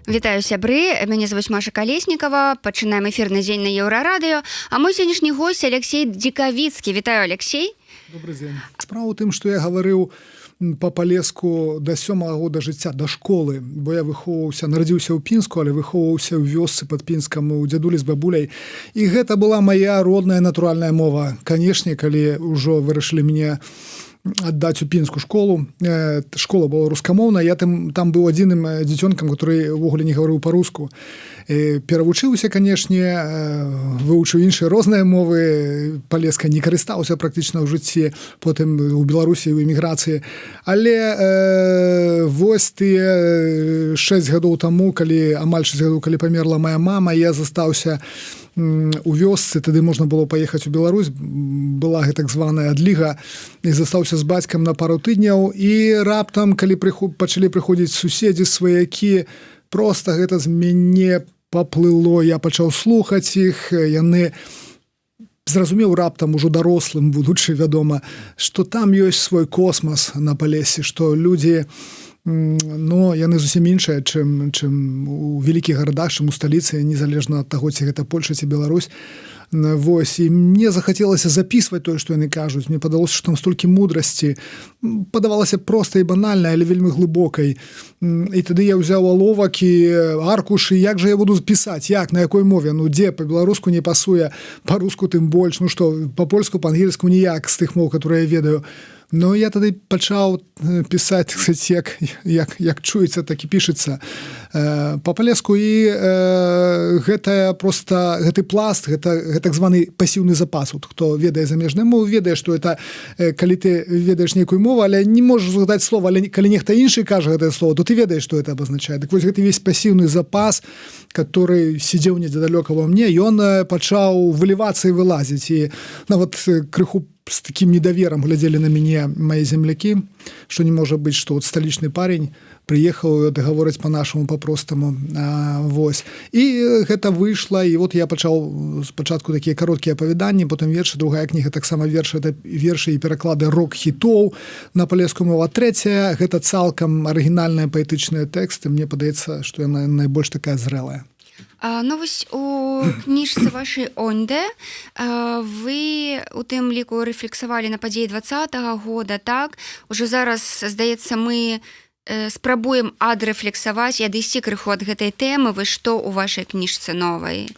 Вітаю, сябры. Мяне звуць Маша Калеснікава. Пачынаем эфірны дзень на Еўрарадыё. А мой сённяшні госць Алексей Дикавицкий. Вітаю, Алексей. Добрый дзень. Справа ў тым, што я гаварыў па Палеску да 7-го года жыцця, да школы, бо я нарадзіўся ў Пінску, але выхоўваўся ў вёсцы пад Пінскам у дзядулі з бабуляй. І гэта была моя родная натуральная мова. Канешне, калі ўжо вырашылі мяне аддаць у пінскую школу. Школа была рускамоўная, я там быў адзіным дзіцёнкам, который ўвогуле не гаварыў па-руску. Перавучыўся, канешне, вывучыў іншыя розныя мовы, палескай не карыстаўся практычна ў жыцці, потым у Беларусі, у эміграцыі. Але вось тыя 6 гадоў таму, амаль 6 гадоў, калі памерла моя мама, я застаўся у вёсцы, тады можна было паехаць у Беларусь, была гэтак званая адліга, і застаўся з бацькам на пару тыдняў, і раптам, калі пачалі прыходзіць суседзі, сваякі, проста гэта з мяне паплыло, я пачаў слухаць іх, яны зразумеў раптам ужо дарослым, будучы, вядома, што там ёсць свой космас на Палесе, што людзі яны зусім іншыя, чым у вялікіх гарадах, чым у сталіцы, незалежна ад таго, ці гэта Польша, ці Беларусь. Вось, і мне захацелася запісваць тое, што яны кажуць. Мне падалося, што там столькі мудрасці. Падавалася проста і банальна, але вельмі глыбокай. І тады я ўзяў аловак і аркуш, і як жа я буду пісаць? Як? На якой мове? Дзе? Па-беларуску не пасуе, па-руску тым больш. Па-польску, па-ангельску ніяк з тых мов, которые я ведаю. Я тады пачаў пісаць, як чуецца, так і пішацца па-палеску, і гэты пласт, гэта так званы пасіўны запас. Хто ведае замежную мову, ведае, што это калі ты ведаеш нейкую мову, але не можаш згадаць слова, але калі нехта іншы кажа гэтае слово, то ты ведаеш, што это абазначае. Дык вось гэты весь пасіўны запас, который сидзеў недзе далёка ва мне, ён пачаў вылівацца і вылазіць, і нават крыху с таким недовером глядели на меня мои земляки, что не может быть, что столичный парень приехал договорить по-нашему, по-простому. Вось. И это вышло, и вот я пачаў спачатку такие короткие апавяданні, потом верши, другая книга, так само верши, это верши и пераклады рок-хитов на палескую мову. А третья, это цалкам оригинальные поэтычные тексты, мне падаецца, что яна найбольш такая зрелая. Вось у кніжцы вашай «Онде» вы у тым ліку рэфлексавалі на падзеі 20-го года, так? Ужо зараз, здаецца, мы спрабуем адрэфлексаваць і адысці крыху ад гэтай тэмы. Вы што у вашай кніжцы новай?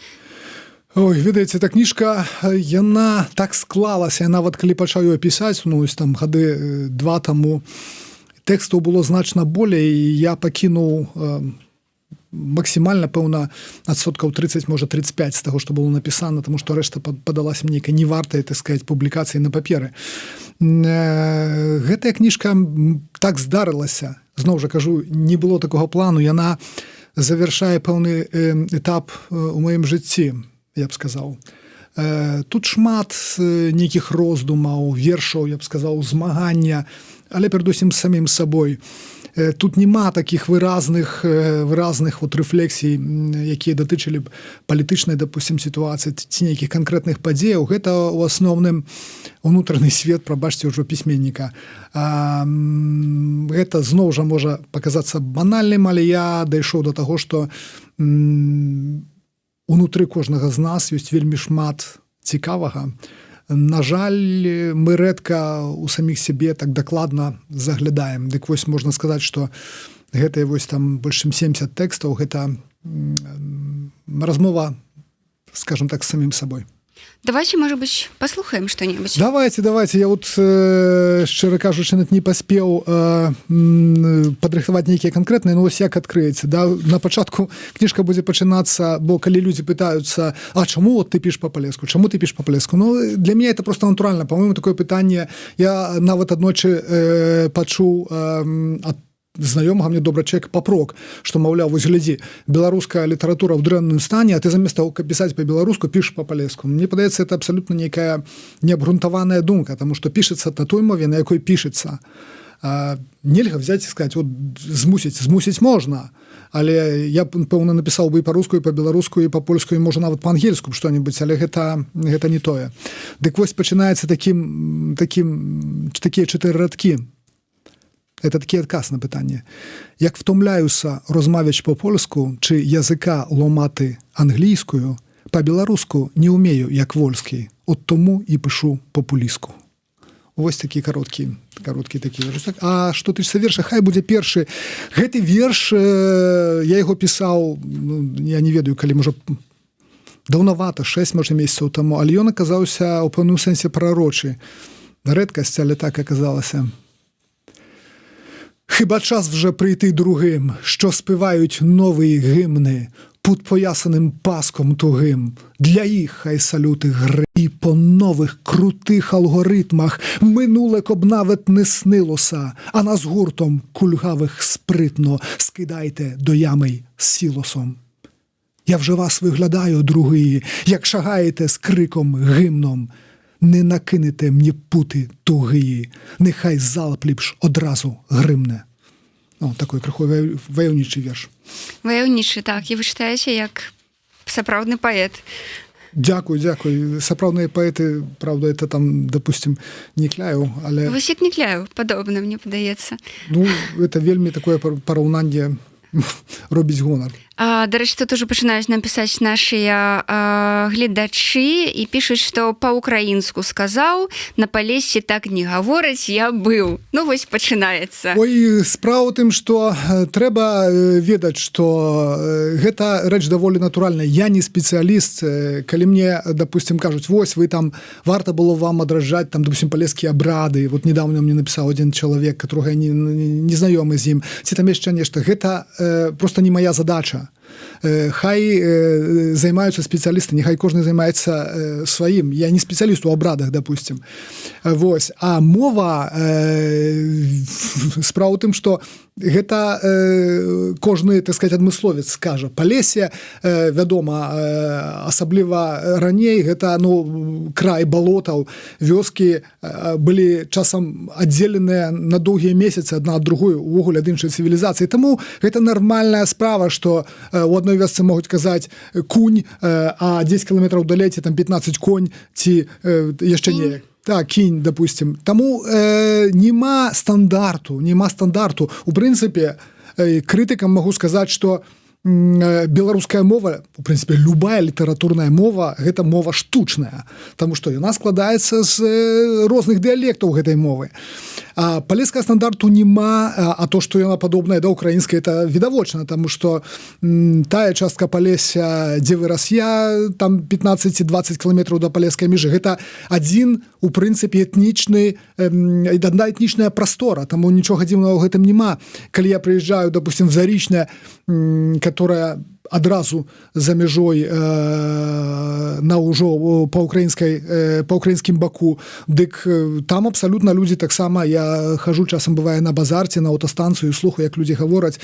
Ой, ведаеце, эта кніжка, яна так склалася, нават калі пачаў ёй пісаць, там гады 2 таму, тэкстаў было значна болей, і я пакінуў максімальна, пэўна, адсоткаў 30, можа 35 з таго, што было напісана, таму што рэшта падалася мне нейкай невартай, так сказаць, публікацыі на паперы. Гэтая кніжка так здарылася, зноў жа кажу, не было такога плану, яна завяршае пэўны этап у маім жыцці, я б сказаў. Тут шмат нейкіх роздумаў, вершаў, я б сказаў, змагання, але перадусім з самім сабой. Тут нема таких выразных рэфлексій, якія датычылі б палітычнай, допустим, сітуацыі ці нейкіх канкрэтных падзеяў. Гэта ў асноўным унутраны свет, прабачце, ўжо пісьменніка. Гэта зноў жа можа паказацца банальным, але я дайшоў да таго, што унутры кожнага з нас ёсць вельмі шмат цікавага. На жаль, мы рэдка у саміх сябе так дакладна заглядаем. Дык вось можна сказаць, што гэтыя вось там больш чым 70 тэкстаў, гэта размова, скажем так, з самім сабой. Давайте, может быть, послухаем что-нибудь. Давайте. Я вот, шчыра кажучы, не паспеў падрыхтаваць нейкія канкрэтныя, но вось як адкрыецца. Да? На пачатку кніжка будзе пачынацца, бо калі людзі пытаюцца, а чаму вот ты пішаш па-палеску? Чаму ты пішаш па-палеску? Для мяне это просто натуральна. По-моему, такое пытанне я нават аднойчы пачуў ад знаёмага мне добры чалавек папрок, што, маўляў, вось глядзі, беларуская літаратура ў дрэнным стане, а ты замест таго, каб пісаць па-беларуску, пішаш па-палеску. Мне падаецца, это абсалютна нейкая неабгрунтаваная думка, таму што пішацца на той мове, на якой пішацца. Нельга взяць і сказаць, вот змусіць можна, але я, пэўна, напісаў бы і па-руску, і па-беларуску, і па-польску, і можа нават па-ангельску што-небудзь, але гэта не тое. Дык вось пачынаецца такія 4 радкі. Это такі адказ на пытанне. Як втомляюся розмовляць по-польску чи язика ломати англійською, по-білоруську не вмію, як вольський, от тому і пишу популістку. Ось такі кароткі такі верш. А што тычыцца верша, хай будзе першы. Гэты верш, я яго пісаў, я не ведаю, калі, можа, даўнавата, 6, можа, месяцаў таму, але ён аказаўся ў пэўным сэнсе прарочы. Рэдкасць, але так аказалася. Хіба час вже прийти другим, що співають нові гімни, під поясаним паском тугим. Для їх хай салюти гри. І по нових крутих алгоритмах минуле б навіть не снилося, а нас гуртом кульгавих спритно скидайте до ями з сілосом. Я вже вас виглядаю, другі, як шагаєте з криком гімном. Не накинете мені пути тугії, нехай залп ліпш одразу гримне. О, такий криху войовничий вірш. Войовничий, так. І ви читаєте як сапраўдны паэт. Дякую. Сапраўдныя паэты, правда, это там, допустим, Некляеў, але... Вось як Некляеў, падобна, мне падаецца. Ну, это вельмі такое параўнанне робіць гонар. Дарэчы, тут ужо пачынаюць нам пісаць нашыя гледачы і пішуць, што па-украінску сказаў, на Палессі так не гавораць, я быў. Ну, вось пачынаецца. Ой, справа ў тым, што трэба ведаць, што гэта рэч даволі натуральная. Я не спецыяліст. Калі мне, допустим, кажуць, вось, вы там, варта было вам адражаць, там, допустим, палескія абрады. Вот недавно мне напісаў один чалавек, которого я не знаёмы з ім. Ці там яшчэ нешта. Гэта просто не моя задача. Хай займаюцца спецыялісты, нехай кожны займаецца сваім. Я не спецыяліст у абрадах, допустим. Вось. А мова, справа ў тым, што гэта кожны, так сказать, адмысловец скажа. Палессе, вядома, асабліва раней, гэта, ну, край балотаў, вёскі былі часам аддзеленыя на доўгія месяцы адна ад другой, увогуле ад іншай цывілізацыі. Таму гэта нармальная справа, што у адной вёсцы могуць казаць кунь, а 10 кіламетраў далей ці там 15 конь, ці яшчэ неяк. Так, кінь, допустим. Таму нема стандарту. У прынцыпе, крытыкам магу сказаць, што беларуская мова, у прынцыпе, любая літаратурная мова, гэта мова штучная, таму што яна складаецца з розных дыялектаў гэтай мовы. А палескага стандарту нема, а то, што яна падобная да ўкраінскай, это відавочна, таму што тая частка Палесся, дзе вырас я, там 15-20 кіламетраў да палескай мяжы, гэта адзін, у прынцыпе, адна этнічная прастора, таму нічога дзіўнага ў гэтым нема. Калі я прыязджаю, допустим, в Зарічне, которая адразу за мяжой на ўжо па ўкраінскім баку, дык там абсалютна людзі таксама, я хожу часам бывае на базарце, на аўтастанцыю, слухаю, як людзі гавораць,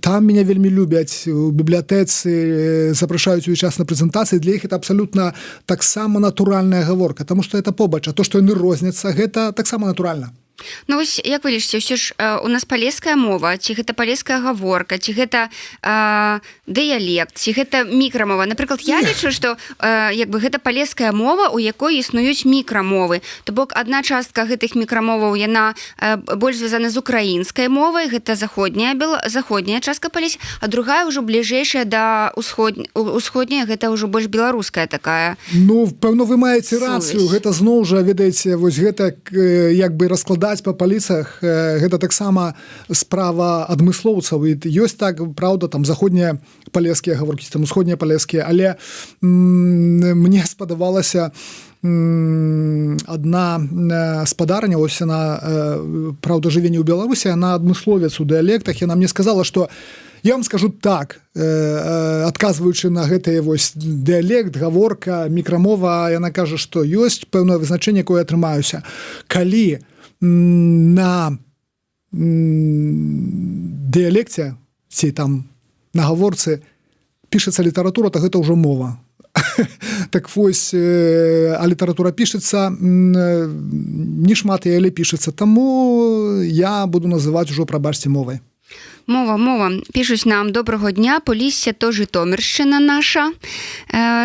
там мяне вельмі любяць, у бібліятэцы запрашаюць увесь час на прэзентацыі, для іх это абсалютна таксама натуральная гаворка, таму што это побач, а то, што яны розняцца, гэта таксама натуральна. Ну вось, як вы лічыце, ўсё ж у нас палеская мова, ці гэта палеская гаворка, ці гэта дыялект, ці гэта мікрамова. Напрыклад, я лічу, што гэта палеская мова, у якой існуюць мікрамовы. То бок, адна частка гэтых мікрамоваў, яна больш звязана з украінскай мовай, гэта заходняя частка Палесі, а другая ўжо бліжэйшая да ўсходняя, гэта ўжо больш беларуская такая. Ну, пэўна, вы маеце рацыю, гэта зноў жа, ведаеце, вось гэта як бы раскладаць па паліцах, гэта таксама справа адмыслоўцаў. Ёсць так, праўда, там заходнія палескія гаворкі, там усходнія палескія, але мне спадавалася адна спадарня, ось яна, праўда, жыве не ў Беларусі, яна адмысловец у дыялектах, яна мне сказала, што я вам скажу так, адказваючы на гэтыя вось дыялект, гаворка, мікрамова, яна кажа, што ёсць пэўнае вызначэнне, якое атрымаюся. Калі на дыялекце, ці там на гаворцы пішацца літаратура, то гэта ўжо мова. Так вось, а літаратура пішацца, не шмат, але пішацца. Таму я буду называць ужо, прабачце, мовай. Мова. Пишуть нам: доброго дня, Полісся то Житомирщина наша,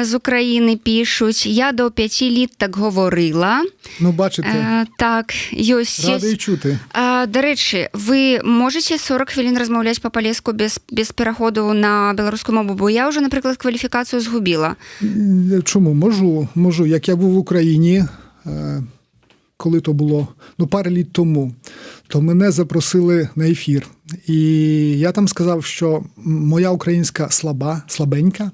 з України пишуть. Я до 5 літ так говорила. Ну, бачите, Так, ёсць. радий чути. До речі, ви можете 40 хвилин розмовляти по-палеску без переходу на білоруську мову? Бо я вже, наприклад, кваліфікацію згубила. Чому? Можу. Як я був в Україні, коли то було, пару літ тому, то мене запросили на ефір. І я там сказав, що моя українська слабенька,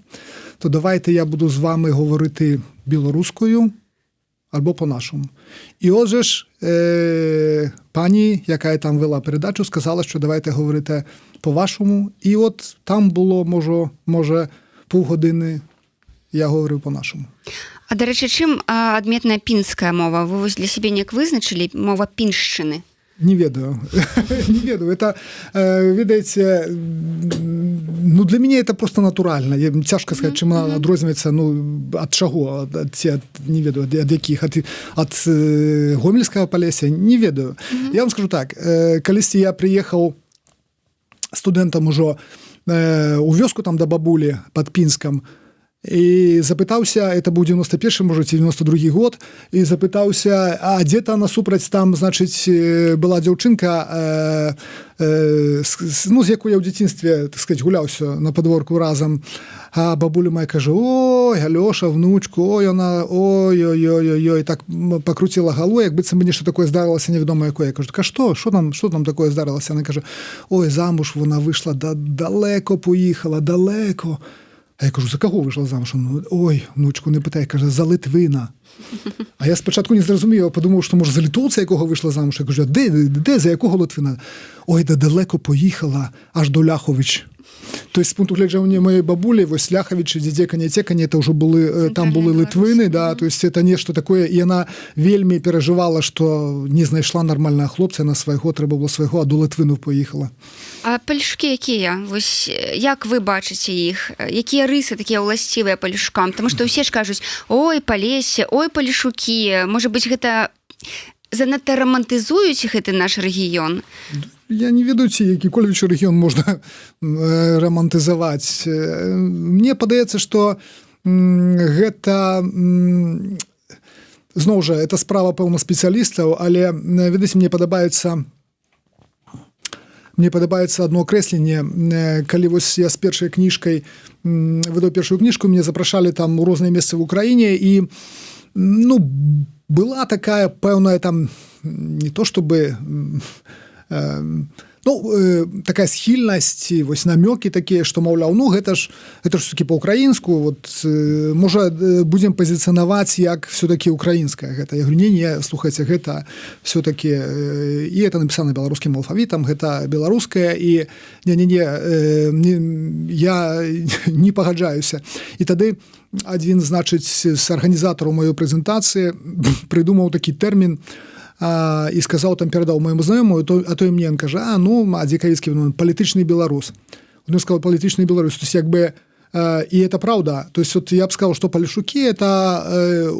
то давайте я буду з вами говорити білоруською або по-нашому. І отже ж, пані, яка там вела передачу, сказала, що давайте говорити по-вашому. І от там було, може, півгодини я говорив по-нашому. А, до речі, чим адметна пінська мова? Ви ось для себе неяк визначили мова пінщини? Не ведаю. Это, видите, для меня это просто натурально. Тяжко сказать, чим вона відрізняється, от чого, не ведаю, от яких, от Гомельського Полісся, не ведаю. Я вам скажу так, колись я приїхав студентом уже у вёску там до бабулі під Пінском, і запитався, це був 91-й, може, 92-й год, і запитався, а де-то насупраць там, значить, була дівчинка, з якою я в дитинстві, так сказати, гулявся на подворку разом. А бабуля моя каже: ой, Альоша, внучку, ой, так покрутила головою, якби це мені що таке здарилося, невідомо якое. Я кажу: так а що там таке здарилося? Вона каже: ой, замуж вона вийшла, далеко поїхала, далеко. А я кажу: за кого вийшла замуж? Ой, внучку, не питай, каже: за Литвина. А я спочатку не зрозумів, я подумав, що, може, за литовця, якого вийшла замуж. Я кажу: де, за якого Литвина? Ой, да далеко поїхала, аж до Ляхович. Тобто, з пункту гледжання моєї бабулі, ось Ляховичі, Дідекані, Текані, це вже були, там були Литвини, да, тобто це нечто таке, і вона вельми переживала, що не знайшла нормального хлопця на свого, треба було свого, а до Литвинів поїхала. А палішки які є? Ось як ви бачите їх? Які риси такі властиві палішкам? Тому що всі ж кажуть: ой, Полісся, ой, палішуки. Може бути, гэта занадто романтизують гэты наш рэгіён? Я не ведаю, ці які-кольвіч рэгіён можна романтызаваць. Мне падаецца, што гэта, зноў жа, это справа, пэўна, спецыялістаў, але, ведаеце, мне падабаецца адно акрэсленне. Калі вось я з першай кніжкай выдаў першую кніжку, мне запрашалі там у розныя месцы в Украіне, і, была такая пэўная там, не то чтобы... такая схільнасць, вось намёкі такія, што, маўляў, гэта ж все-таки па-украінску, вот, можа, будзем пазіцыянаваць як все-таки украінская гэта. Я говорю: не, слухайце, гэта все-таки, і это напісана беларускім алфавітам, гэта беларуская, і я не пагаджаюся. І тады адзін, значыць, з арганізатараў маёй прэзентацыі прыдумаў такі тэрмін, і сказаў, там перадаў моему знаёмому, а той мне, он кажа: а Дзекавіцкі, палітычны беларус. Он сказал: палітычны беларус. То есть, якби, і это правда. То есть, вот я б сказал, што палішукі — это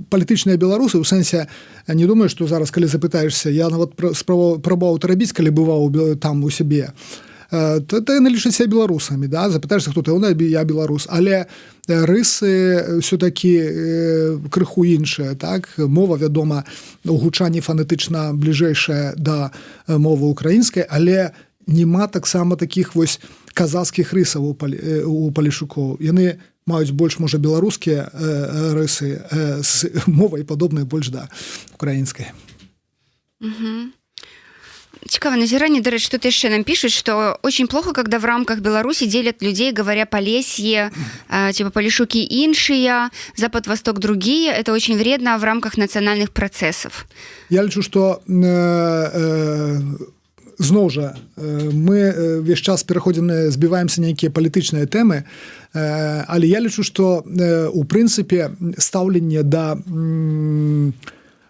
палітычныя беларусы, у сэнсе, не думаю, што зараз, калі запытаешься, я нават пробаваў это рабіць, калі бываў там у сябе, то яны лічаць себя беларусамі, да? Запытаешься, хто ты, я беларус, але рысы все-таки крыху іншыя, так? Мова, вядома, у гучанні фанетычна бліжэйшая да мовы украінскай, але нема таксама такіх вось казацкіх рысаў у палішукоў. Яны маюць больш, можа, беларускія рысы з мовай падобнай больш да украінскай. Цікаве назірання. До речі, тут еще нам пишут, что очень плохо, когда в рамках Беларуси делят людей, говоря Полесье, типа Полишуки іншие, Запад-Восток другие. Это очень вредно в рамках национальных процессов. Я лічу, што зноў жа, мы весь час пераходзім, збіваемся на нейкія палітычныя тэмы, але я лічу, што у прынцыпе стаўленне да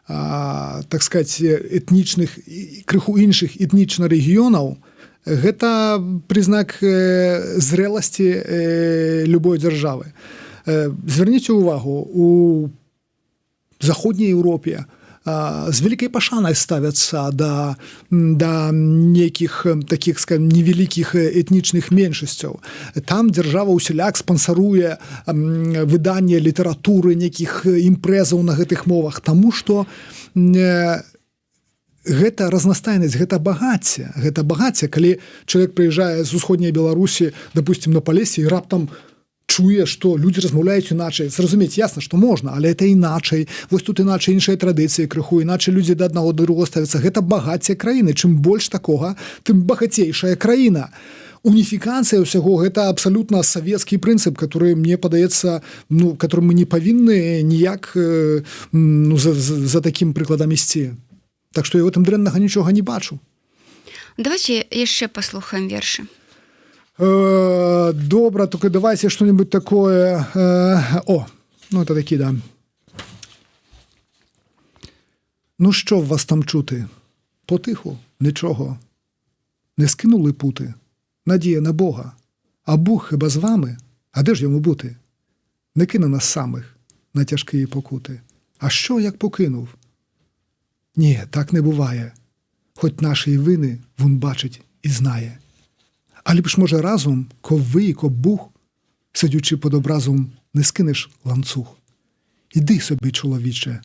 так сказать, этнічных, крыху іншых этнічна рэгіёнаў, гэта прызнак зрэласці любой дзяржавы. Звярніце ўвагу, у заходняй Еўропе з вялікай пашанай ставяцца да нейкіх такіх, скажем, невялікіх этнічных меншасцяў. Там дзяржава ўсяляк спансаруе выданне літаратуры, нейкіх імпрэзаў на гэтых мовах, таму што гэта разнастайнасць, гэта багацце, калі чалавек прыязджае з усходняй Беларусі, допустим, на Палесе і раптам чуе, што людзі размаўляюць іначай. Зразумець, ясна, што можна, але это іначай. Вось тут іначай іншыя традыцыі крыху, іначай людзі да аднаго да другога ставяцца. Гэта багацце краіны. Чым больш такога, тым багацейшая краіна. Уніфікацыя ўсяго – гэта абсалютна савецкі прынцып, который, мне падаецца, который мы не павінны ніяк за такім прыкладам ісці. Так што я ў гэтым дрэннага нічога не бачу. Давайте яшчэ паслухаем вершы. Добра, только давайте что-нибудь такое. Это такі, да. Ну, що в вас там чути? Потиху, нічого. Не скинули пути. Надія на Бога. А Бог хіба з вами? А де ж йому бути? Не кине нас самих на тяжкі покути. А що, як покинув? Ні, так не буває. Хоч наші вини вон бачить і знає. А ліпш, може, разом, ко ви, ко Бог, сидючи під образом, не скинеш ланцюг. Іди собі, чоловіче,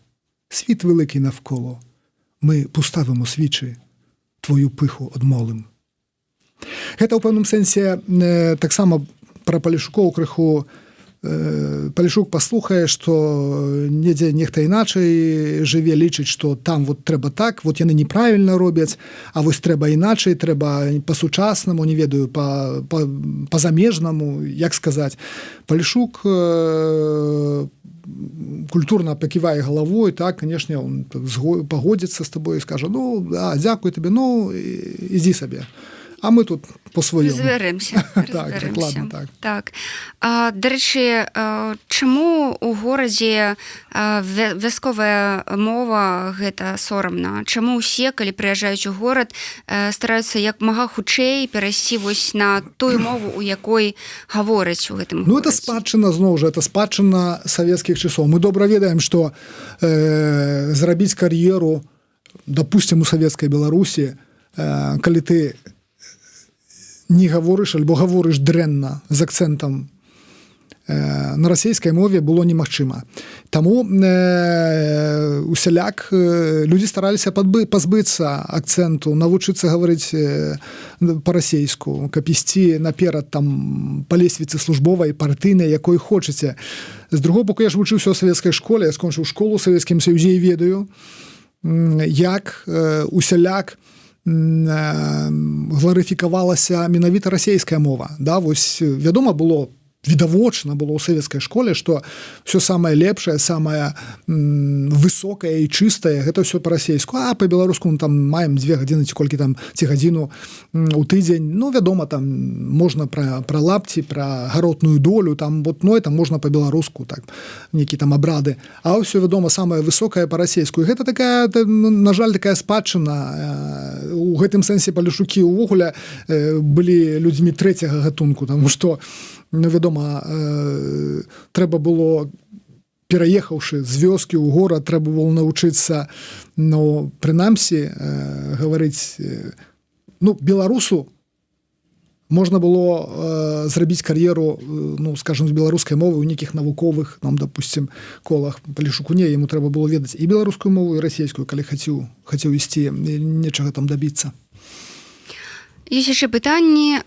світ великий навколо. Ми поставимо свічі, твою пиху одмолим. Гэта ў пэўным сэнсе таксама пра Палешукоў крыху. Палешук паслухае, што недзе нехта іначай жыве, лічыць, што там вот трэба так, вот яны неправільна робяць, а вось трэба іначай, трэба па-сучаснаму, не ведаю, па-замежнаму, як сказаць. Палешук культурна паківае галавой, так, канешне, он пагодзіцца з табой і скажа, дзякуй табе, ідзі сабе. А ми тут по-своєму. Розберемося. Так, ладно, так. До речі, чому у горадзе вясковая мова гэта сорамна? Чаму ўсе, калі прыязджаюць у горад, стараюцца як мага хутчэй перайсці вось на тую мову, у якой гавораць у гэтым горадзе? Это спадчына, зноў жа, это спадчына савецкіх часоў. Мы добра ведаем, што зрабіць кар'еру, допустим, у савецкай Беларусі, калі ты не гаворыш альбо гаворыш дрэнна з акцэнтам на расійскай мове было немагчыма. Таму усяляк людзі стараліся пазбыцца акцэнту, навучыцца гаварыць па-расейску, каб ісці наперад там па лесвіцы службовай, партыйнай, якой хочаце. З другого боку, я ж вучыўся ў савецкай школе, я скончыў школу ў Савецкім Саюзе і ведаю, як усяляк гларыфікавалася менавіта расейская мова. Да, вось вядома было, відавочна было ў савецкай школе, што ўсё самае лепшае, самае высокае і чыстае, гэта ўсё па-расейску. А па-беларуску там маем 2 гадзіны ці колькі там, ці гадзіну ў тыдзень. Вядома, там можна пра лапці, пра гаротную долю, там там можна па-беларуску, так, нейкі там абрады. А ўсё, вядома, самае высокае па-расейску. І гэта такая, на жаль, такая спадчына. У гэтым сэнсе Палешукі ўвогуле былі людзьмі трэцяга гатунку, таму што вядома, трэба было, пераехаўшы з вёскі ў горад, трэба было навучыцца, прынамсі, гаварыць, беларусу можна было зрабіць кар'еру, скажем, з беларускай мовы ў нейкіх навуковых, допустим, колах. Палешуку не, яму трэба было ведаць і беларускую мову, і расійскую, калі хацеў ісці, нечага там дабіцца. Є ще питання.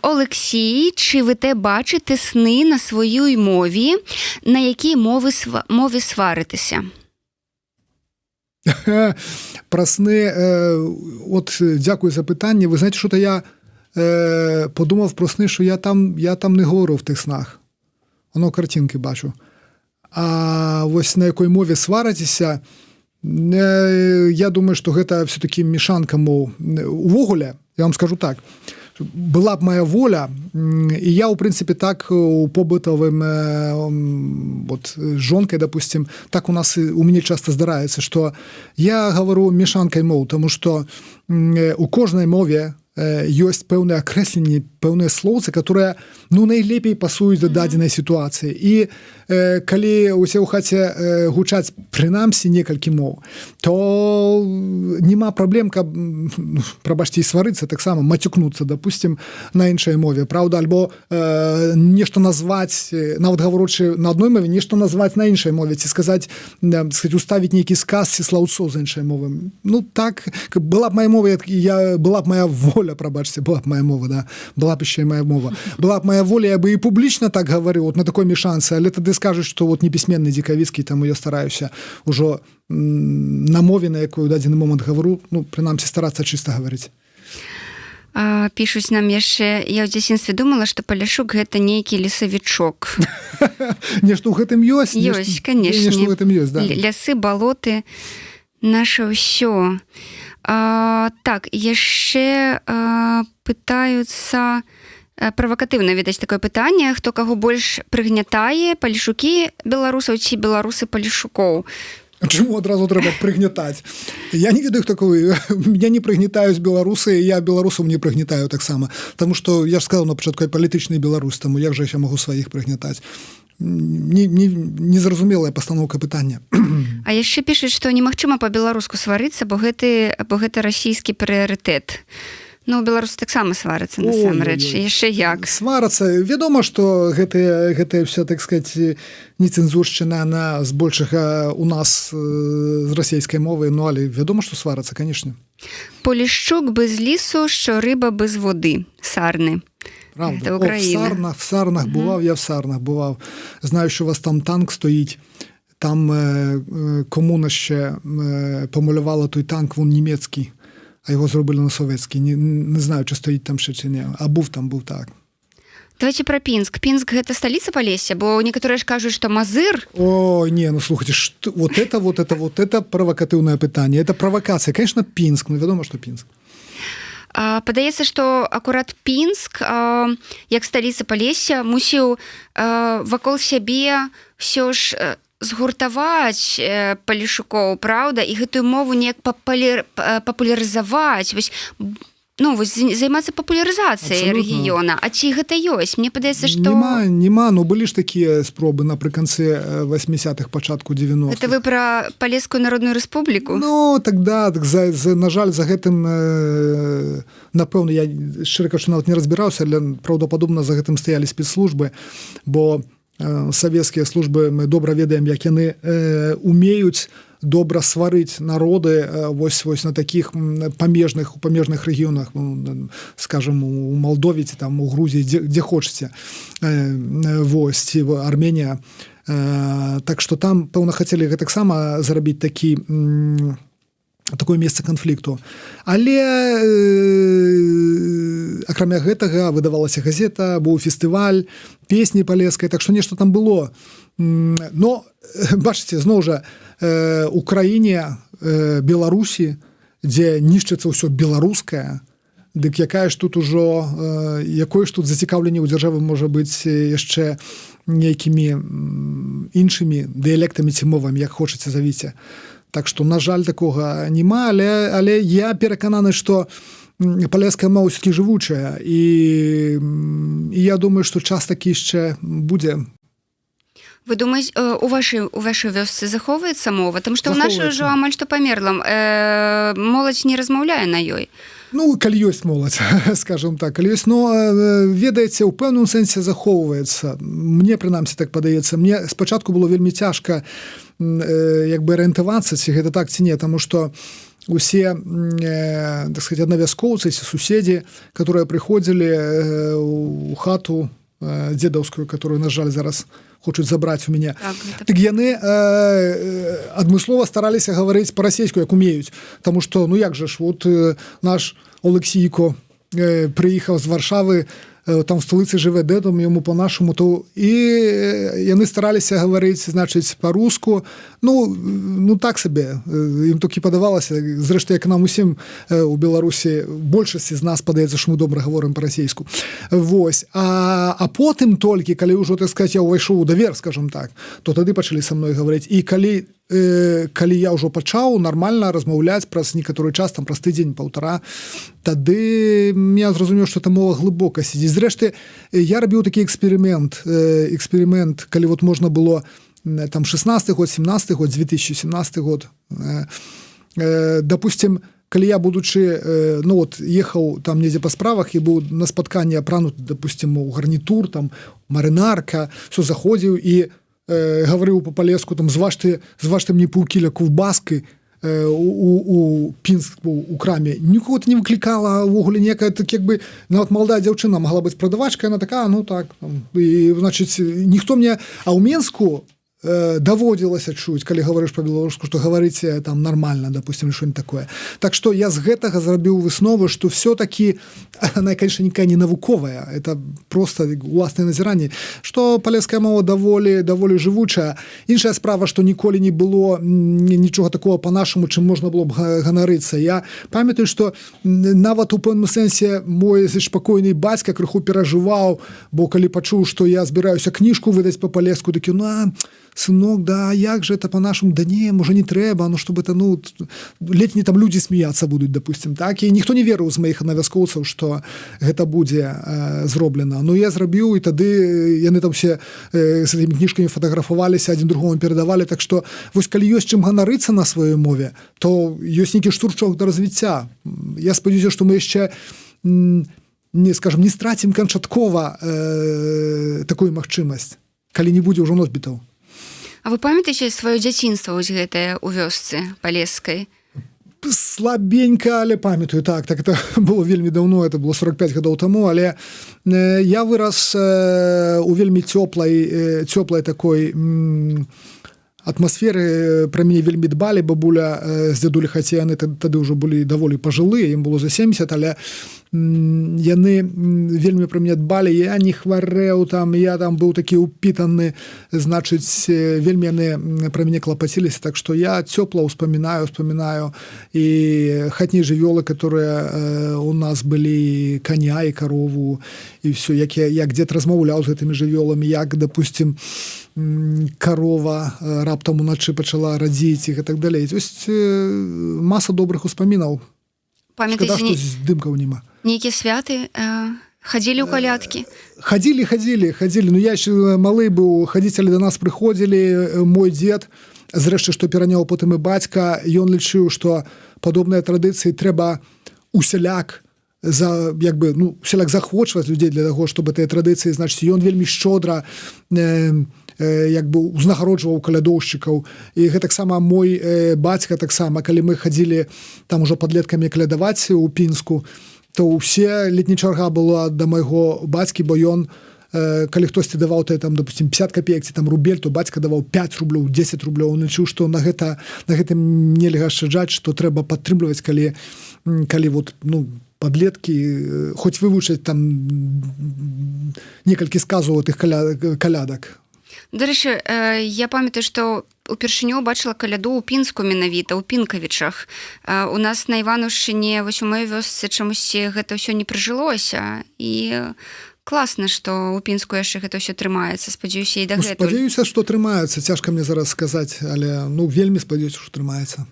Олексій, чи ви бачите сни на своїй мові? На якій мові сваритеся? Про сни, дякую за питання. Ви знаєте, що я подумав про сни, що я там не говорю в тих снах. Воно картинки бачу. А ось на якій мові сваритеся, я думаю, што гэта все-таки мешанка мов. Увогуле, я вам скажу так, была б моя воля, і я, у принципе, так у побытовым з жонкой, допустим, так у мяне часто здараецца, што я говорю мешанкай мов, тому што у кожнай мове ёсць пэўныя акрэсленні, пэўныя слоўцы, которые найлепей пасуюць да дадзенай сітуацыі. І калі ўсе ў хаце гучаць прынамсі некалькі моў, то няма праблем, каб, прабачце, і сварыцца, таксама мацюкнуцца, допустим, на іншай мове, правда, альбо нешта назваць, нават гаворучы на адной мове, нешта назваць на іншай мове, ці сказаць, уставіць нейкі сказ ці слаўцо з іншай мовы. Так, была б моя мова, была б моя воля, прабачце, была б моя мова, да, была б яшчэ і моя мова. Была б моя воля, я бы і публічна так гаварыў, на такой мешанцы, але тады скажуць, што непісьменны дзікавіцкі, таму я стараюся ўжо на мове, на якую ў дадзены момант гавару, прынамсі старацца чыста гаварыць. Пішуць нам яшчэ, я ў дзяцінстве думала, што Паляшук гэта нейкі лесавічок. Нешта ў гэтым ёсць? Ёсць, канешне. Нешта ў гэтым ёсць, да. Лясы, балоты, наша ўсё. Так, яшчэ пытаюцца... Правакатыўна, відаць, такое пытанне, хто каго больш прыгнятае, палешукі беларусаў ці беларусы палешукоў? Чаму адразу трэба прыгнятаць? Я не ведаю, хто такой. Меня не прыгнятаюць беларусы, я беларусаў не прыгнятаю таксама. Таму што, я ж сказаў на пачатку, я палітычны беларус, таму як жа я магу сваіх прыгнятаць? Незразумелая пастаноўка пытання. А яшчэ пішуць, што немагчыма па-беларуску сварыцца, бо гэта расійскі прыярытэт. Беларусы таксама сварацца, насамрэч. Яшчэ як? Сварацца. Вядома, што гэтая вся, так сказать, нецэнзуршчына, она збольшага у нас з расійскай мовы, але вядома, што сварацца, канешне. Полішчук без лісу, що риба без води. Сарни. Правда. В Сарнах бував, я в Сарнах бував. Знаю, що у вас там танк стоїть. Там комуна ще помалювала той танк, він німецький, а його зробили на совєтський. Не знаю, чи стоїть там ще чи ні. А був там, був так. Давайте про Пінск. Пінск – это столица Полесья, бо некоторые ж кажут, что Мазыр... Ой, не, ну слухайте, вот это провокативное питание. Это провокация. Конечно, Пінск, ну відомо, що Пінск. Падаецца, што акурат Пінск, як сталіца Палесся, мусіў вакол сябе ўсё ж згуртаваць палешукоў, праўда, і гэтую мову неяк папулярызаваць, вось займацца папулярызацыяй рэгіёна. А ці гэта ёсць? Мне падаецца, што... Нема, ну былі ж такія спробы напрыканцы 80-х, пачатку 90-х. Это вы пра Палескую Народную Рэспубліку? Ну, так да, на жаль, за гэтым, напэўна, я шчыра кажучы, нават не разбіраўся, але праўдападобна за гэтым стаялі спецслужбы, бо савецкія службы, мы добра ведаем, як яны умеюць добра сварыць народы вось на такіх памежных рэгіёнах, скажем, у Малдове, там, у Грузіі, дзе хочаце, вось, Арменія. Так што там, пэўна, хацелі гэтаксама зарабіць такое месца канфлікту. Але акрамя гэтага выдавалася газета, быў фестываль песні палескай, так што нешта там было. Но, бачыце, зноў жа, у краіне Беларусі, дзе нішчыцца ўсё беларускае, дык якое ж тут зацікаўленне ў дзяржавы можа быць яшчэ нейкімі іншымі дыялектамі ці мовамі, як хочаце завіце. Так што, на жаль, такога няма, але я перакананы, што палеская мова ўсё-такі жывучая, і я думаю, што час такі яшчэ будзе. Вы думаете, у вашай вёсцы захоўваецца мова? Таму што ў нашай ўжо амаль што памерла. Моладзь не размаўляе на ёй. Ну, калі ёсць моладзь, скажем так, калі ёсць, но, ведаеце, у пэўным сэнсе захоўваецца. Мне, прынамсі, так падаецца. Мне спачатку было вельмі цяжка як бы арыентавацца, ці гэта так, ці не, таму што усе, так сказать, аднавяскоўцы, ці суседзі, которые прыходзілі у хату дзедаўскую, которую, на жаль, зараз хочуць забраць у мяне. Так яны адмыслова стараліся гаварыць па-расейску, як умеюць. Таму што, ну як жа ж, вот наш Олексійко прыехаў з Варшавы там в столицы жыве дэдам, яму по-нашаму, то і яны стараліся гаварыць, значыць, па-руску. Ну так сабе, ім толькі падавалася, зрэшты, як нам усім у Беларусі, большасці з нас падаецца, што мы добра гаворым па-расейску. Вось. А потым толькі, калі ўжо, так сказаць, я ўвайшоў у давер, скажам так, то тады пачалі са мной гаварыць. І калі я ўжо пачаў нармальна размаўляць праз некаторы час, там праз тыдзень, паўтара, тады я зразумеў, што эта мова глыбока сядзіць. Зрэшты, я рабіў такі эксперымент, калі вот можна было там 16 год, 17 год, 2017 год. Допустим, калі я, будучы, ну вот, ехаў там недзе па справах і быў на спатканні апрануты, допустим, у гарнітур, там, марынарка, все заходзіў і гаварыў па-палеску, там, зважте мне паўкіля ковбаски у Пінску, у краме. Нікого это не выклікала, увогуле некая, так як бы, нават маладая дзяўчына могла быць прадавачкай, она такая, ну так, там, і, значыць, ніхто мне, а ў Менску даводзілася чуць, калі гаварыш па-беларуску, што гаварыце там нармальна, допустим, что-нибудь такое. Так што я з гэтага зрабіў выснову, што все-таки, она, конечно, никакая не навуковая, это просто уласнае назіранне, што палеская мова даволі жывучая. Іншая справа, што ніколі не было нічога такого па-нашаму, чым можна было б ганарыцца. Я памятаю, што нават у пэўным сэнсе мой спакойны бацька крыху перажываў, бо калі пачуў, што я збіраюся кніжку выдаць па-палеску, такі, сынок, да, як же это по-нашему, да не, може не трэба, ну, чтобы это, ну, летні там людзі сміяцца будуць, допустим, так, і ніхто не верыў з маіх навязкоўцаў, што гэта будзе зроблена. Ну, я зрабіў, і тады яны там все з гэтымі кніжкамі фатаграфаваліся, адзін другому перадавалі, так што, вось, калі ёсць чым ганарыцца на сваёй мове, то ёсць нейкі штурчок да развіцця. Я спадзяюся, што мы яшчэ не страцім канчаткова такую магчымасць, калі не будзе ўжо носьбітаў. А вы памятаеце сваё дзяцінства вось гэтае ў вёсцы палескай? Слабенька, але памятаю, так, это было вельмі даўно, это было 45 гадоў таму, але я вырас у вельмі цёплай такой атмасферы, пра мяне вельмі дбалі, бабуля з дзядулі, хаця яны тады ўжо былі даволі пажылыя, ім было за 70, але яны вельмі пра мяне дбалі, я не хварэў там, я там быў такі упітаны, значыць, вельмі яны пра мяне клапаціліся, так што я цёпла ўспамінаю і хатнія жывёлы, которые у нас былі, коня і карову, і все, як дзед размаўляў з гэтымі жывёламі, як, допустим, карова раптам уначы пачала радзіць і так далей. То есть маса добрых успамінаў. Шкада, што здымкаў няма. Нейкія святы хадзілі ў калядкі? Хадзілі. Ну, я яшчэ малы быў, хадзіцелі да нас прыходзілі, мой дзед, зрэшты, што пераняў потым і бацька, ён лічыў, што падобныя традыцыі трэба усяляк захвочваць людзей для таго, чтобы тыя традыцыі, значыць, ён вельмі шчодра узнагароджваў калядоўшчыкаў. І гэтаксама мой бацька, таксама, калі мы хадзілі там ужо падлеткамі калядаваць у Пінску, то ўсе летні чарга была да майго бацькі, бо ён, калі хтосьці даваў там, допустим, 50 копеек ці там рубель, то бацька даваў 5 рублёў, 10 рублёў. Он лічыў, што на гэтым нельга шчаджаць, што трэба падтрымліваць, калі вот, ну, падлеткі хоць вывучаць там некалькі сказаў тых калядак. Дарэчы, я памятаю, што упершыню бачыла каляду ў Пінску менавіта, ў Пінкавічах. У нас на Іванаўшчыне, вось у маёй вёсцы чамусьці гэта ўсё не прыжылося, і класна, што ў Пінску яшчэ гэта ўсё трымаецца, спадзяюся, і дагэтуль. Спадзяюся, што трымаецца, цяжка мне зараз сказаць, але, ну, вельмі спадзяюся, што трымаецца.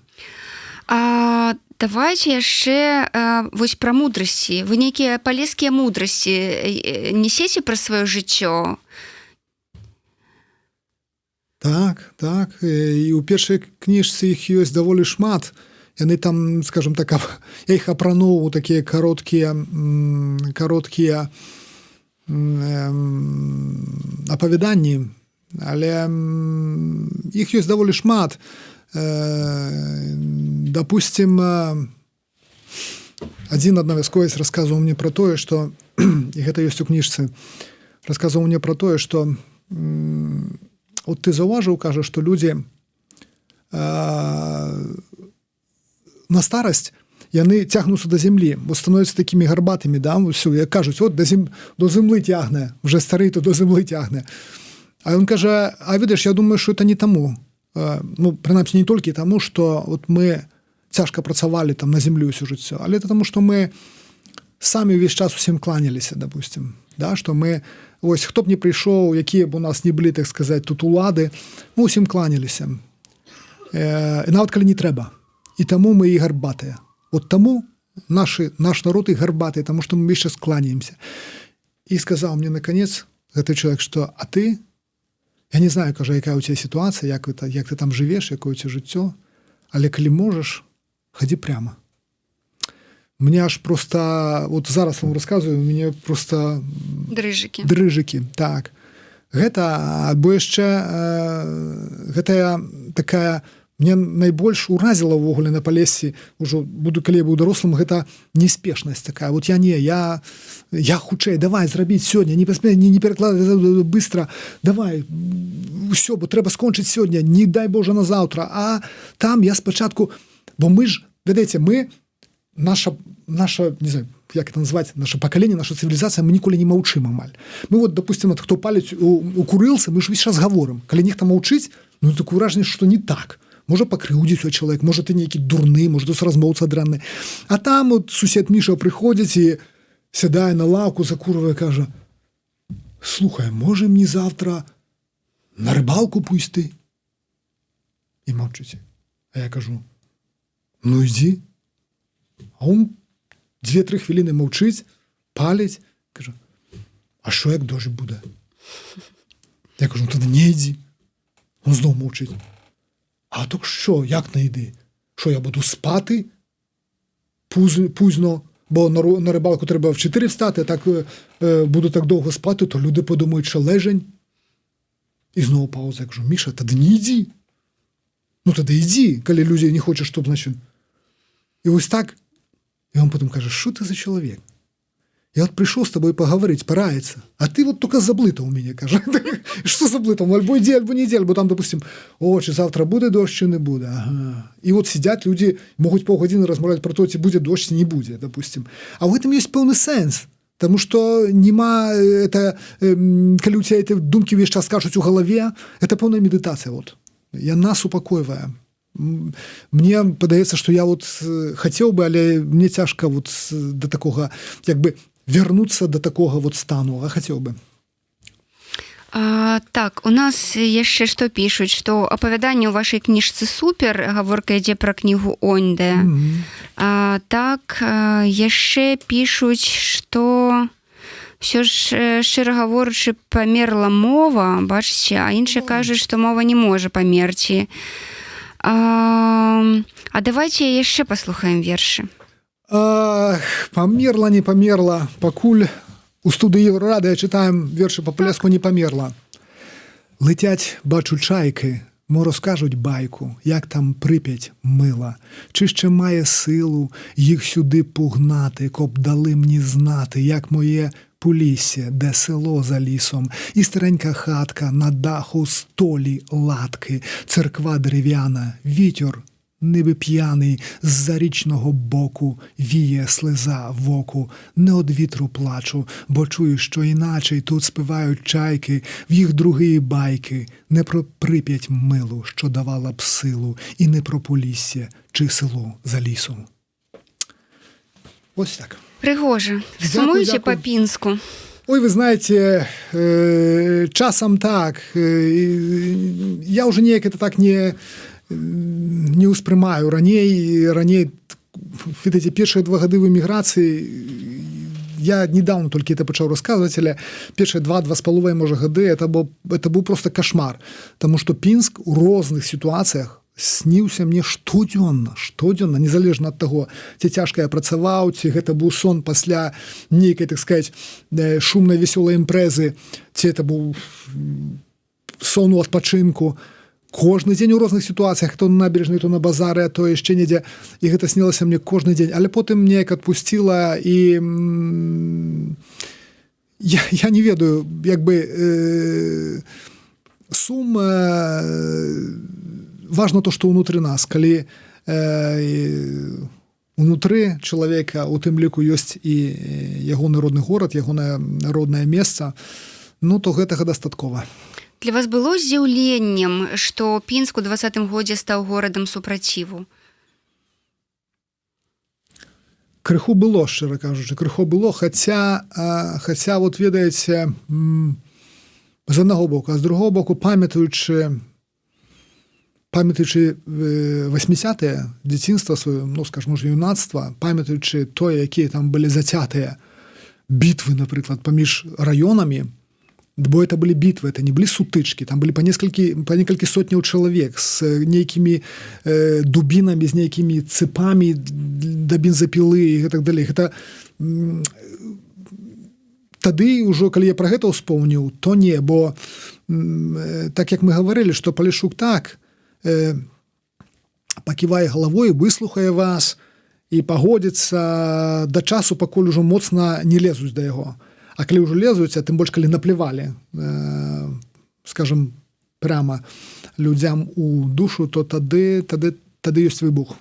Давайце яшчэ вось пра мудрасці. Вы нейкія палескія мудрасці несеце пра сваё жыццё? Так. І ў першай кніжцы іх ёсць даволі шмат. Яны там, скажем так, я іх апрануў у такія кароткія апавяданні, але іх ёсць даволі шмат. Допустим, адзін аднавязковец расказваў мне пра тое, што, і гэта ёсць у кніжцы, расказваў мне пра тое, што от ты заўважыў, кажа, што людзі на старасць яны цягнуцца да зямлі, бо становяцца такімі гарбатымі, да, ўсё, як кажуць, от до зямлі тягне, вже старий, то до зямлі тягне. А ён кажа, а ведаеш, я думаю, що це не таму. Ну, прынамсі, не толькі таму, што от мы цяжка працавалі там на зямлі ўсё жыццё, але таму, што мы самі ўвесь час усім кланяліся, допустим, да, што мы, ось, хто б не прыйшоў, якія б у нас не былі, так сказаць, тут улады, мы усім кланяліся. І нават калі не трэба. І таму мы і гарбатыя. От таму наш народ і гарбатыя, таму што мы яшчэ скланяемся. І сказаў мне наконец гэты чалавек, што а ты, я не знаю, кажа, якая ў цябе сітуацыя, як ты там жывеш, якое ў цябе жыццё, але калі можаш, хадзі прямо. Мне аж просто, от зараз вам расказваю, у мяне просто дрыжыкі, так. Гэта, бо яшчэ гэтая такая, мне найбольш уразіла ўвогуле на Палесе, ужо буду, калі я быў дарослым, гэта неспешнасць такая. Вот я хутчэй, давай зрабіць сёння, не перакладай быстро, давай, усё, бо трэба скончыць сёння, не дай Боже на заўтра. А там я спачатку, бо мы ж, ведаеце, мы наша, не знаю, як это назваць, наше пакаленне, наша цывілізацыя, мы ніколі не маўчым амаль. Мы вот, допустим, хто паліць у курылцы, мы ж весь час гаворым. Калі нехта маўчыць, ну такое ўражанне, што не так. Можа пакрыўдзіць чалавек, можа ты нейкі дурны, можа ты размоўца дрэнны. А там от сусед Міша прыходзіць і сядае на лаўку, закурвае, кажа: слухай, можа мне завтра на рыбалку пусці? І маўчыць. А я кажу: ну ідзі. А он 2-3 хвіліны маўчыць, паліць, кажа: а що як дождь буде? Я кажу: ну тоді не йди. Он знов мовчить. А то що, як не йди? Що я буду спати пізно, бо на рибалку треба в 4 встати, а так буду так довго спати, то люди подумають, що лежень. І знову пауза. Я кажу: Міша, тоді не йди. Ну тоді йди, коли люди не хочуть, щоб, значить. І ось так. І він потім каже: що ти за чоловік? Я от прийшов з тобою поговорити, порається, а ти от тільки заблито у мене, каже. Що заблито? Альбо йди, альбо не йди, альбо там, допустим, о, чи завтра буде дощ, чи не буде. Ага. І от сидять люди, можуть півгодини розмовляти про те, чи буде дощ, чи не буде, допустим. А в этом є певний сенс. Тому що нема, коли у тебе думки весь час скачуть у голові, це повна медитація. От. І вона супокоює. Мне падаецца, што я вот хацеў бы, але мне цяжка вот да такога, як бы вярнуцца да такога вот стану, а хацеў бы. Так, у нас яшчэ што пішуць, што апавяданне ў вашай кніжцы супер, гаворка ідзе пра кнігу Оньде. Так, яшчэ пішуць, што ўсё ж, шчыра гаворачы, памерла мова, бачыце, а іншыя кажуць, што мова не можа памерці. А давайте яшчэ паслухаем вершы. Памерла, не памерла, пакуль у студыі Радыё чытаем вершы па-палеску не памерла. Летять, бачу, чайки, мо розкажуть байку, як там Прип'ять мила, чи ще має силу їх сюди пугнати, коб дали мені знати, як моє Полісся, де село за лісом, і старенька хатка на даху столі латки, церква дерев'яна, вітер, ніби п'яний, з-за річного боку віє слеза в оку, не од вітру плачу, бо чую, що іначе тут співають чайки, в їх другі байки, не про Прип'ять милу, що давала б силу, і не про Полісся чи село за лісом. Ось так. Пригоже. Сумуйте по-пінську. Ой, вы знаете, часам так. Я уже неяк это так не успрымаю. Раней эти першыя 2 гады в эміграцыі, я недавно только это пачаў расказваць, але першыя 2-2,5, можа, гады это быў просто кошмар. Таму што Пінск у розных сітуацыях сніўся мне штодзённа, незалежна ад таго, ці цяжка я працаваў, ці гэта быў сон пасля нейкай, так сказаць, шумнай весёлай імпрэзы, ці это быў сон у адпачынку. Кожны дзень у розных сітуацыях, то на набережнай, то на базары, а то яшчэ недзе, і гэта снілася мне кожны дзень. Але потым неяк адпусціла, і я не ведаю, як бы сум важно то, што ўнутры нас, калі унутры чалавека, у тым ліку ёсць і ягоны родны горад, ягонае роднае месца, ну то гэтага дастаткова. Для вас было здзіўленнем, што Пінск у 20-м годзе стаў горадам супраціву? Крыху было, шчыра кажучы, крыху было, хаця вот ведаеце, з аднаго боку, а з другого боку, памятаючы 80-е, дзяцінства сваё, ну, скажем, можа, юнацтва, памятаючы тое, якія там былі зацятыя бітвы, напрыклад, паміж раёнамі, бо это былі бітвы, это не былі сутычкі, там былі па некалькі сотняў чалавек з нейкімі дубінамі, з нейкімі цыпамі да бензапілы і гэтак далей. Гэта тады ўжо, калі я пра гэта ўспомніў, то не, бо так як мы гаварылі, што Палішук так паківае галавой, выслухае вас і пагодзіцца да часу, пакуль ужо моцна не лезуць да яго. А калі ўжо лезуць, а тым больш, калі наплівалі, скажем, прямо людзям у душу, то тады ёсць выбух.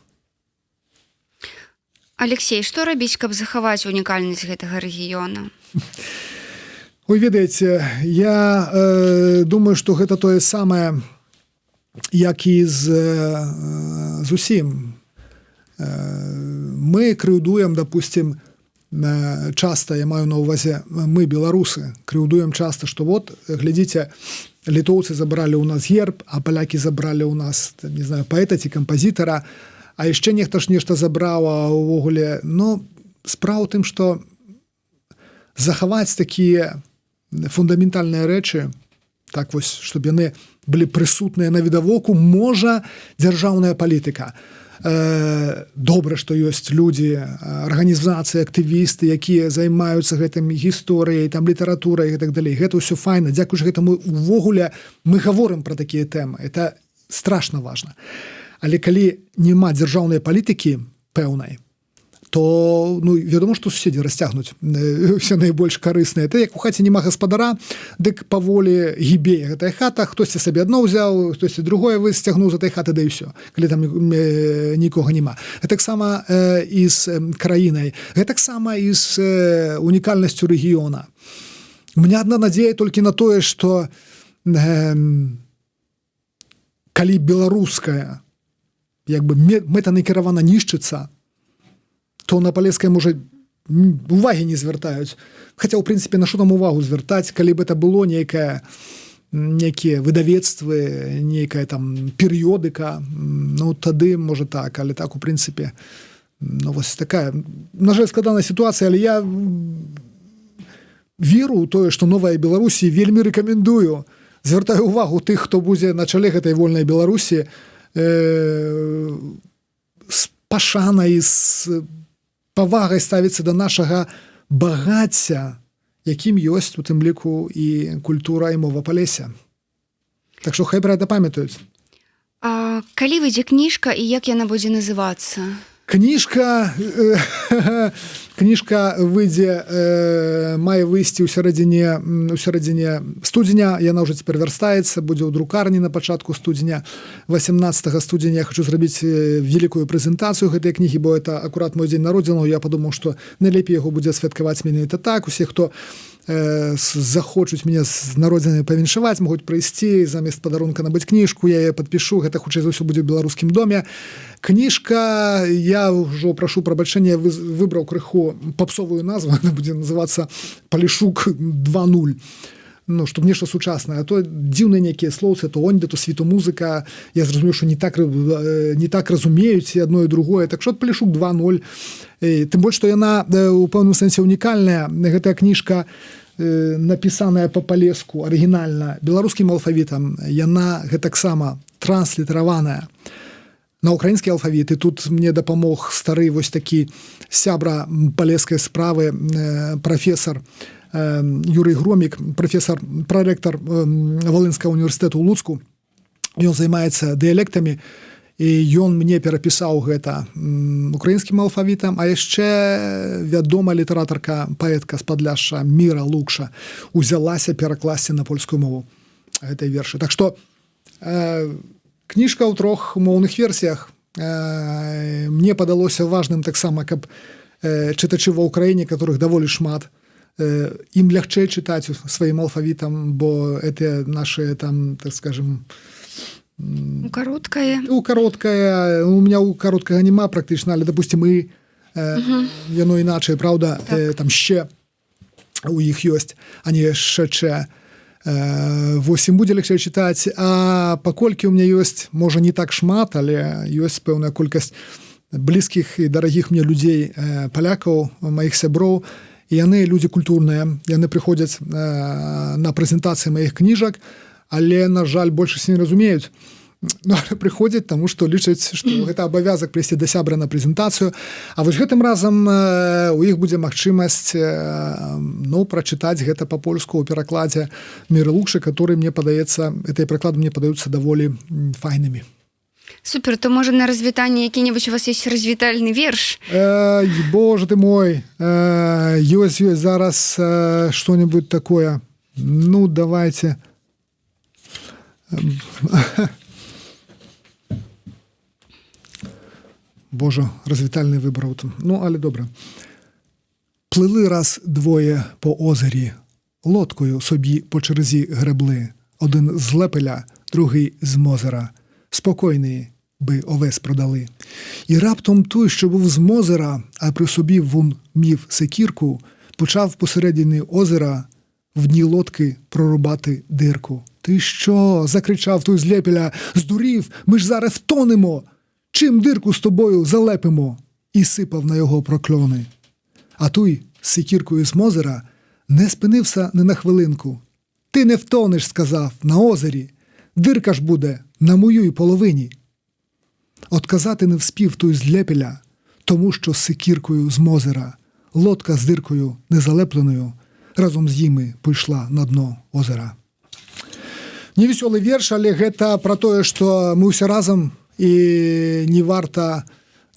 Алексей, што рабіць, каб захаваць унікальнасць гэтага рэгіёна? Вы ведаеце, я думаю, што гэта тое самае, як і з усім. Мы крыўдуем, допустим, часта, я маю на ўвазе, мы, беларусы, крыўдуем часта, што вот, глядзіце, літоўцы забралі ў нас герб, а палякі забралі ў нас, не знаю, паэта ці кампазітара, а яшчэ нехта ж нешта забраў, а ўвогуле, ну, справа ў тым, што захаваць такія фундаментальныя рэчы, так вось, чтобы яны былі прысутныя на відавоку, можа дзяржаўная палітыка. Добра, што ёсць людзі, арганізацыі, актывісты, якія займаюцца гэтым гісторыяй, там літаратурай і так далей. Гэта ўсё файна. Дзякуючы гэтаму увогуле мы гаворым пра такія тэмы. Это страшна важна. Але калі няма дзяржаўнай палітыкі пэўнай, то, ну, вядома, што суседзі расцягнуць все найбольш карыснае. Это як у хаце няма гаспадара, дык паволі гібее гэтая хата, хтосьці сабе адно ўзяў, хтосьці другое высцягнуў з этой хаты, да і ўсё, калі там нікога няма. Гэтаксама і з краінай, гэтаксама і з унікальнасцю рэгіёна. У меня адна надзея толькі на тое, што калі беларуская як бы мэтанакіравана нішчыцца, то на палескае, можа, увагі не звяртаюць. Хаця, ў прынцыпе, на што там увагу звяртаць, калі б это было нейкія выдавецтвы, нейкая там перыёдыка, ну, тады, можа, так, але так, у прынцыпе, ну, вось такая, на жаль, складаная сітуацыя, але я веру ў тое, што новая Беларусі вельмі рэкамендую, звяртаю увагу тых, хто будзе на чале гэтай вольнай Беларусі, з пашанай, з павагай ставіцца да нашага багацця, якім ёсць у тым ліку і культура і мова Палесся. Так што хай пра гэта памятаюць. А калі выйдзе кніжка і як яна будзе называцца? Кніжка выйдзе, мае выйсці ў сярэдзіне студзеня, яна ўжо цяпер вярстаецца, будзе ў друкарні на пачатку студзеня. 18 студзеня я хочу зрабіць великую прэзентацыю гэтай кнігі, бо это акурат мой дзень народзінаў, я падумаў, што найлепей яго будзе святкаваць менавіта так. Усе, хто захочуць мяне з народзінамі павіншаваць, могуць прыйсці, замест падарунка набыць кніжку, я яе падпішу, гэта хутчэй за ўсё будзе ў беларускім доме. Кніжка, я ўжо прашу прабачэння, выбраў крыху папсовую назву, она будзе называцца Палішук 2.0. Ну, чтобы нешта сучаснае, а то дзіўныя нейкія слоўцы, то оньда, то світомузыка, я зразумеў, што не так разумеюць і адно і другое, так што Палішук 2.0, тым больш, што яна у пэўным сэнсе унікальная, гэтая кніжка напісаная па-палеску, арыгінальна, беларускім алфавітам, яна гэтаксама транслітараваная на украінскі алфавіт, і тут мне дапамог стары вось такі сябра палескай справы, прафесар Юрый Громік, прафесар, проректор Волынскага універсітэту ў Луцку. Ён займаецца дыялектамі, і ён мне перапісаў гэта украінскім алфавітам, а яшчэ вядомая літаратарка, паэтка з Падляшша Міра Лукша узялася перакласці на польскую мову гэтай вершы. Так што кніжка ў 3 моўных версіях. Мне падалося важным таксама, каб чытачы ва ўкраіне, которых даволі шмат, ім лягчэй чытаць сваім алфавітам, бо это наши там, так скажем, Кароткае. Кароткае, у меня у кароткага няма практычна, але допустим і яно іначай, правда, там ще у іх ёсць, а не шчэ. Вось ім будзе лягчэй чытаць, а паколькі у меня ёсць, можа не так шмат, але ёсць пэўная колькасць блізкіх і дарагіх мне людзей, палякаў, маіх сяброў, і яны людзі культурныя, яны прыходзяць на прэзентацыі маіх кніжак, але, на жаль, большасць не разумеюць. Ну, прыходзяць, таму што лічаць, што гэта абавязак прыйсці да сябра на прэзентацыю. А вось гэтым разам у іх будзе магчымасць прачытаць гэта па-польску ў перакладзе Міры Лукшы, который мне падаецца, гэтыя пераклады мне падаюцца даволі файнымі. Супер, то можа на развітанне які-небудзь у вас есть развітальны верш? Боже ты мой, ёсць зараз што-небудзь такое. Ну, давайте. Боже, развітальний вибрав там. Ну, але добре. Плили раз двоє по озері, лодкою собі по черзі гребли. Один з Лепеля, другий з Мозера. Спокійний би овес продали. І раптом той, що був з Мозера, а при собі вон мів секірку, почав посередині озера в дні лодки прорубати дирку. «Ти що?» – закричав той з Лепеля. «Здурів! Ми ж зараз втонемо! Чим дирку з тобою залепимо?» І сипав на його прокльони. А той з секіркою з Мозера не спинився ні на хвилинку. «Ти не втонеш», – сказав, – «на озері. Дирка ж буде на моїй половині». Отказати не вспів той з Лепеля, тому що з секіркою з Мозера лодка з диркою незалепленою разом з ними пішла на дно озера. Невесёлы верш, але гэта пра тое, што мы ўсе разам і не варта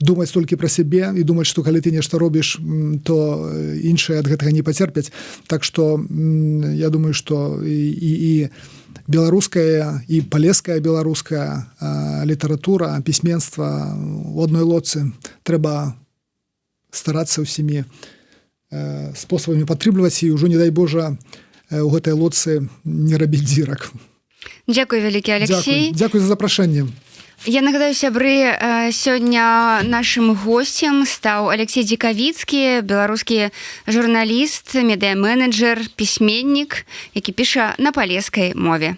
думаць толькі пра сябе і думаць, што калі ты нешта робіш, то іншыя ад гэтага не пацерпяць. Так што я думаю, што і беларуская, і палеская беларуская літаратура, пісьменства у адной лодцы трэба старацца ўсімі спосабамі падтрымліваць і ўжо, не дай Божа, у гэтай лодцы не рабіць дзірак. Дзякуй вялікі, Алексей. Дзякуй за запрашэнне. Я нагадаю, сябры, сёння нашым госцем стаў Алексей Дзікавіцкі, беларускі журналіст, медыа-менеджер, пісьменнік, які піша на палескай мове.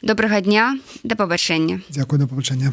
Добрага дня, да пабачэння. Дзякуй, да пабачэння.